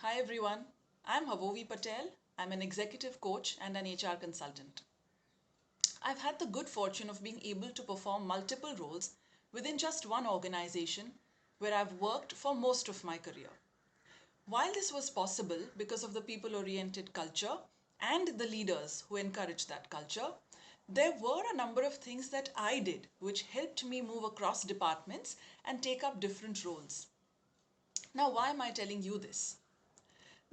Hi everyone, I'm Havovi Patel. I'm an executive coach and an HR consultant. I've had the good fortune of being able to perform multiple roles within just one organization where I've worked for most of my career. While this was possible because of the people oriented culture and the leaders who encouraged that culture, there were a number of things that I did which helped me move across departments and take up different roles. Now, why am I telling you this?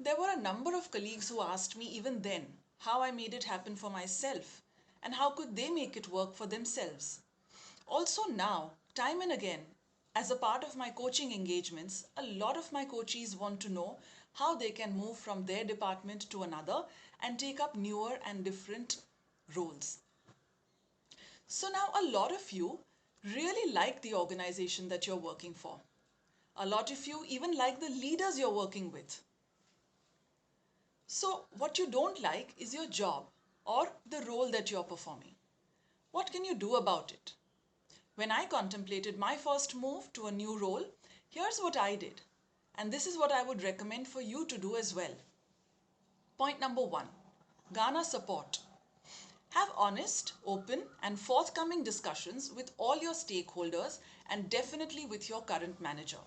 There were a number of colleagues who asked me even then how I made it happen for myself and how could they make it work for themselves. Also, now, time and again, as a part of my coaching engagements, a lot of my coachees want to know how they can move from their department to another and take up newer and different roles. So, now a lot of you really like the organization that you're working for. A lot of you even like the leaders you're working with. So, what you don't like is your job or the role that you're performing. What can you do about it? When I contemplated my first move to a new role, here's what I did. And this is what I would recommend for you to do as well. Point number one, garner support. Have honest, open, and forthcoming discussions with all your stakeholders and definitely with your current manager.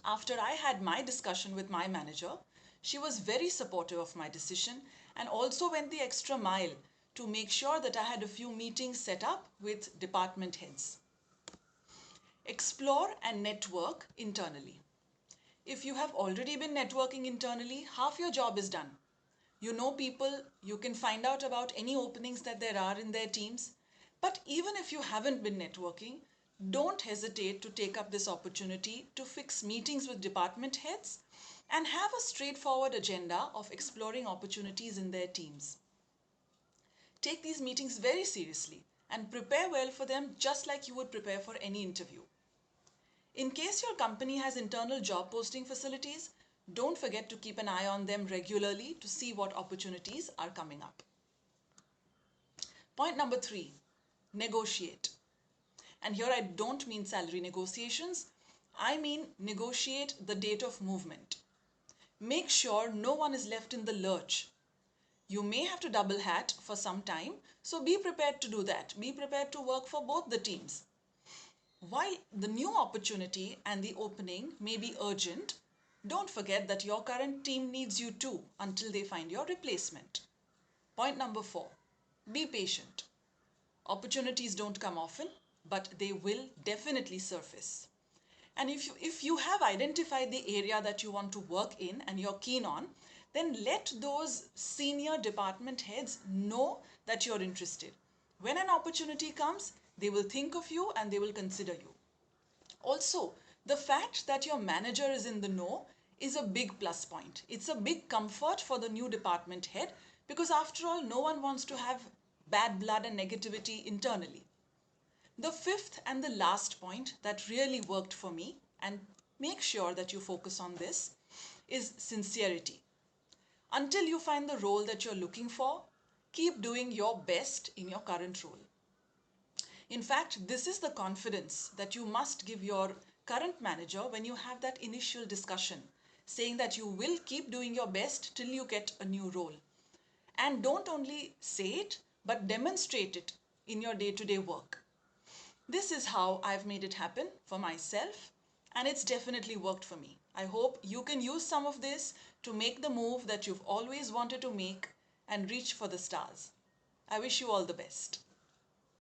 After I had my discussion with my manager, she was very supportive of my decision and also went the extra mile to make sure that I had a few meetings set up with department heads. Explore and network internally. If you have already been networking internally, half your job is done. You know people, you can find out about any openings that there are in their teams. But even if you haven't been networking, don't hesitate to take up this opportunity to fix meetings with department heads and have a straightforward agenda of exploring opportunities in their teams. Take these meetings very seriously and prepare well for them just like you would prepare for any interview. In case your company has internal job posting facilities, don't forget to keep an eye on them regularly to see what opportunities are coming up. Point number three, negotiate. And here I don't mean salary negotiations, I mean negotiate the date of movement. Make sure no one is left in the lurch. You may have to double hat for some time, so be prepared to do that. Be prepared to work for both the teams. While the new opportunity and the opening may be urgent, don't forget that your current team needs you too until they find your replacement. Point number four, be patient. Opportunities don't come often, but they will definitely surface. And if you have identified the area that you want to work in and you're keen on, then let those senior department heads know that you're interested. When an opportunity comes, they will think of you and they will consider you. Also, the fact that your manager is in the know is a big plus point. It's a big comfort for the new department head because, after all, no one wants to have bad blood and negativity internally. The fifth and the last point that really worked for me, and make sure that you focus on this, is sincerity. Until you find the role that you're looking for, keep doing your best in your current role. In fact, this is the confidence that you must give your current manager when you have that initial discussion, saying that you will keep doing your best till you get a new role. And don't only say it, but demonstrate it in your day-to-day work. This is how I've made it happen for myself, and it's definitely worked for me. I hope you can use some of this to make the move that you've always wanted to make and reach for the stars. I wish you all the best.